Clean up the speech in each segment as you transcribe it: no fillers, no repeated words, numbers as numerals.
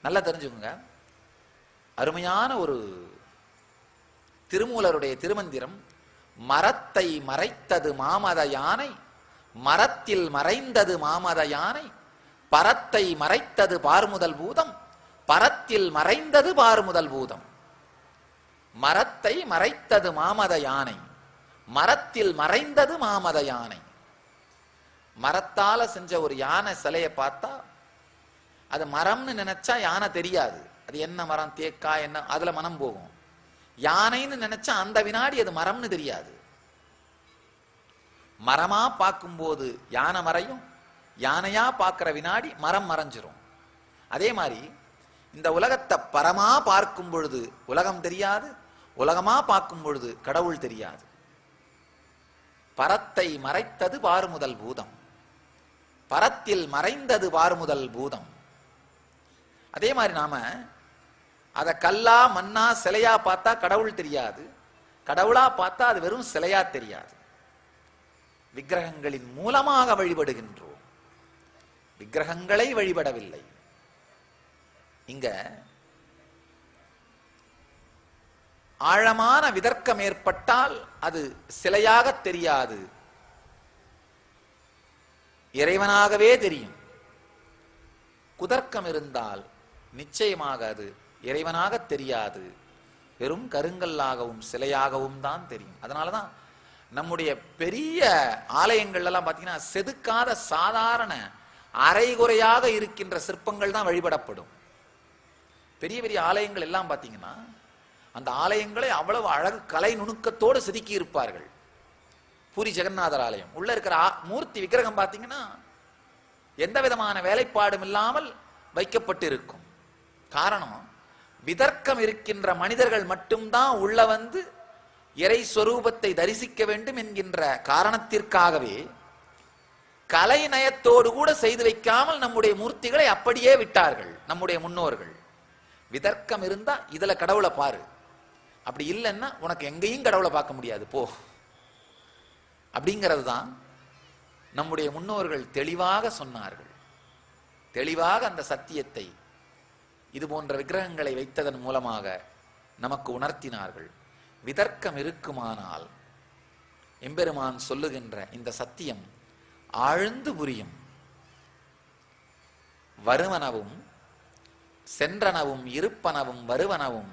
நல்லா தெரிஞ்சுக்கோங்க. அருமையான ஒரு திருமூலருடைய திருமந்திரம். மரத்தை மறைத்தது மாமத யானை, மரத்தில் மறைந்தது மாமத யானை, பரத்தை மறைத்தது பார்முதல் பூதம், பரத்தில் மறைந்தது பார்முதல் பூதம். மரத்தை மறைத்தது மாமத யானை, மரத்தில் மறைந்தது மாமத யானை. மரத்தால செஞ்ச ஒரு யானை சிலையை பார்த்தா அது மரம்னு நினைச்சா யானை தெரியாது. அது என்ன மரம், தேக்கா என்ன, அதுல மனம் போகும். யானைன்னு நினைச்சா அந்த வினாடி அது மரம்னு தெரியாது. மரமா பார்க்கும்போது யானை மறையும், யானையா பார்க்கிற வினாடி மரம் மறைஞ்சிரும். அதே மாதிரி இந்த உலகத்தை பரமா பார்க்கும் பொழுது உலகம் தெரியாது, உலகமா பார்க்கும் பொழுது கடவுள் தெரியாது. பரத்தை மறைத்தது பார்முதல் பூதம், பரத்தில் மறைந்தது பார்முதல் பூதம். அதே மாதிரி நாம அத கல்லா மண்ணா சிலையா பார்த்தா கடவுள் தெரியாது, கடவுளா பார்த்தா அது வெறும் சிலையா தெரியாது. விக்கிரகங்களின் மூலமாக வழிபடுகின்றோம், விக்கிரகங்களை வழிபடவில்லை. இங்க ஆழமான விதர்க்கம் ஏற்பட்டால் அது சிலையாக தெரியாது, இறைவனாகவே தெரியும். குதர்க்கம் இருந்தால் நிச்சயமாக அது இறைவனாக தெரியாது, வெறும் கருங்கல்லாகவும் சிலையாகவும் தான் தெரியும். அதனாலதான் நம்முடைய பெரிய ஆலயங்கள் எல்லாம் பார்த்தீங்கன்னா செதுக்காத சாதாரண அரைகுறையாக இருக்கின்ற சிற்பங்கள் தான் வழிபடப்படும். பெரிய பெரிய ஆலயங்கள் எல்லாம் பார்த்தீங்கன்னா அந்த ஆலயங்களை அவ்வளவு அழகு கலை நுணுக்கத்தோடு செதுக்கி இருப்பார்கள். பூரி ஜெகநாதர் ஆலயம் உள்ள இருக்கிற மூர்த்தி விக்கிரகம் பார்த்தீங்கன்னா எந்த விதமான வேலைப்பாடும் இல்லாமல் வைக்கப்பட்டு இருக்கும். காரணம், விதர்க்கம் இருக்கின்ற மனிதர்கள் மட்டும்தான் உள்ள வந்து இறை சொரூபத்தை தரிசிக்க வேண்டும் என்கின்ற காரணத்திற்காகவே கலை நயத்தோடு கூட செய்து வைக்காமல் நம்முடைய மூர்த்திகளை அப்படியே விட்டார்கள் நம்முடைய முன்னோர்கள். விதர்க்கம் இருந்தா இதுல கடவுளை பாரு, அப்படி இல்லைன்னா உனக்கு எங்கேயும் கடவுளை பார்க்க முடியாது போ, அப்படிங்கிறது தான் நம்முடைய முன்னோர்கள் தெளிவாக சொன்னார்கள். தெளிவாக அந்த சத்தியத்தை இது போன்ற விக்கிரகங்களை வைத்ததன் மூலமாக நமக்கு உணர்த்தினார்கள். விதர்க்கம் இருக்குமானால் எம்பெருமான் சொல்லுகின்ற இந்த சத்தியம் ஆழ்ந்து புரியும். வருவனவும் சென்றனவும் இருப்பனவும் வருவனவும்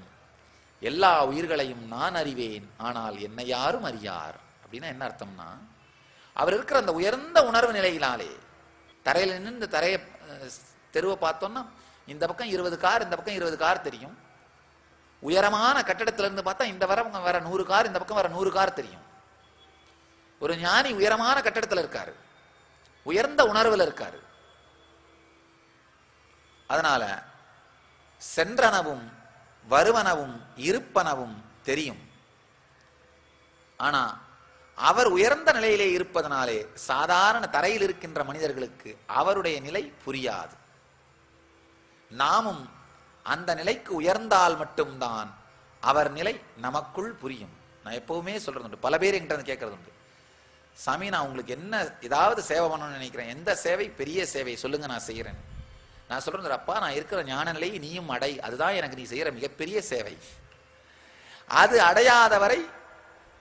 எல்லா உயிர்களையும் நான் அறிவேன், ஆனால் என்னை யாரும் அறியார். அப்படின்னா என்ன அர்த்தம்னா, அவர் இருக்கிற அந்த உயர்ந்த உணர்வு நிலையினாலே தரையில நின்று தரைய தெருவை பார்த்தோம்னா இந்த பக்கம் 20 கார், இந்த பக்கம் 20 கார் தெரியும். உயரமான கட்டடத்துல இருந்து பார்த்தா இந்த வர 100 கார், இந்த பக்கம் வர 100 கார் தெரியும். ஒரு ஞானி உயரமான கட்டடத்துல இருக்காரு, உயர்ந்த உணர்வுல இருக்காரு. அதனால சென்றனவும் வருவனவும் இருப்பனவும் தெரியும். ஆனா அவர் உயர்ந்த நிலையிலே இருப்பதனாலே சாதாரண தரையில் இருக்கின்ற மனிதர்களுக்கு அவருடைய நிலை புரியாது. நாமும் அந்த நிலைக்கு உயர்ந்தால் மட்டும்தான் அவர் நிலை நமக்குள் புரியும். நான் எப்பவுமே சொல்றது உண்டு, பல பேர் என்கிட்ட கேட்கறது உண்டு, சாமி நான் உங்களுக்கு என்ன ஏதாவது சேவை பண்ணணும்னு நினைக்கிறேன், எந்த சேவை பெரிய சேவை சொல்லுங்க நான் செய்யறேன். நான் சொல்றேன், அப்பா நான் இருக்கிற ஞான நிலையை நீயும் அடை, அதுதான் எனக்கு நீ செய்யற மிகப்பெரிய சேவை. அது அடையாதவரை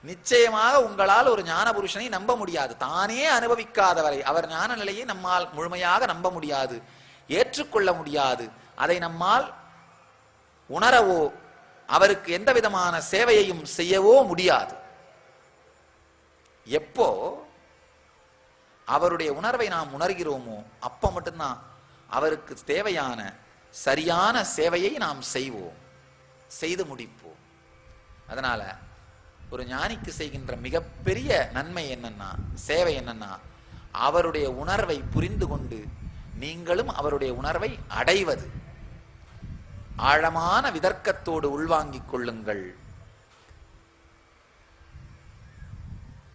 நிச்சயமாக உங்களால் ஒரு ஞான புருஷனை நம்ப முடியாது. தானே அனுபவிக்காதவரை அவர் ஞான நிலையை நம்மால் முழுமையாக நம்ப முடியாது, ஏற்றுக்கொள்ள முடியாது. அதை நம்மால் உணரவோ அவருக்கு எந்த விதமான சேவையையும் செய்யவோ முடியாது. எப்போ அவருடைய உணர்வை நாம் உணர்கிறோமோ அப்ப மட்டும்தான் அவருக்கு தேவையான சரியான சேவையை நாம் செய்வோம், செய்து முடிப்போம். அதனால ஒரு ஞானிக்கு செய்கின்ற மிகப்பெரிய நன்மை என்னன்னா, சேவை என்னன்னா, அவருடைய உணர்வை புரிந்து கொண்டு நீங்களும் அவருடைய உணர்வை அடைவது. ஆழமான விதர்க்கத்தோடு உள்வாங்கிக் கொள்ளுங்கள்.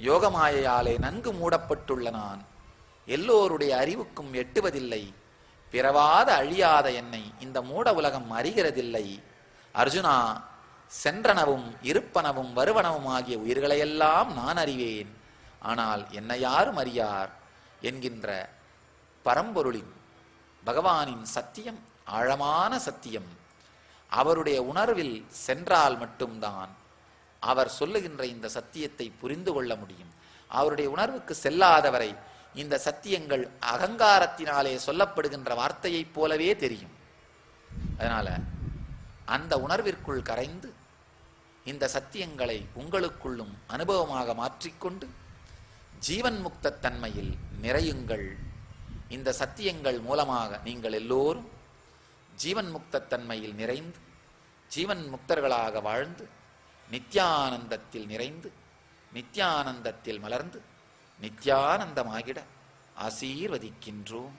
யோகமாயாலே நன்கு மூடப்பட்டுள்ள நான் எல்லோருடைய அறிவுக்கும் எட்டுவதில்லை, பிறவாத அழியாத என்னை இந்த மூட உலகம் அறிகிறதில்லை. அர்ஜுனா, சென்றனவும் இருப்பனவும் வருவனவும் ஆகிய உயிர்களையெல்லாம் நான் அறிவேன், ஆனால் என்னை யாரும் அறியார் என்கின்ற பரம்பொருளின் பகவானின் சத்தியம் ஆழமான சத்தியம். அவருடைய உணர்வில் சென்றால் மட்டும்தான் அவர் சொல்லுகின்ற இந்த சத்தியத்தை புரிந்து கொள்ள முடியும். அவருடைய உணர்வுக்கு செல்லாதவரை இந்த சத்தியங்கள் அகங்காரத்தினாலே சொல்லப்படுகின்ற வார்த்தையைப் போலவே தெரியும். அதனால அந்த உணர்விற்குள் கரைந்து இந்த சத்தியங்களை உங்களுக்குள்ளும் அனுபவமாக மாற்றிக்கொண்டு ஜீவன் முக்த தன்மையில் நிறையுங்கள். இந்த சத்தியங்கள் மூலமாக நீங்கள் எல்லோரும் ஜீவன் முக்த தன்மையில் நிறைந்து ஜீவன் முக்தர்களாக வாழ்ந்து நித்யானந்தத்தில் நிறைந்து நித்யானந்தத்தில் மலர்ந்து நித்யானந்தமாகிட ஆசீர்வதிக்கின்றோம்.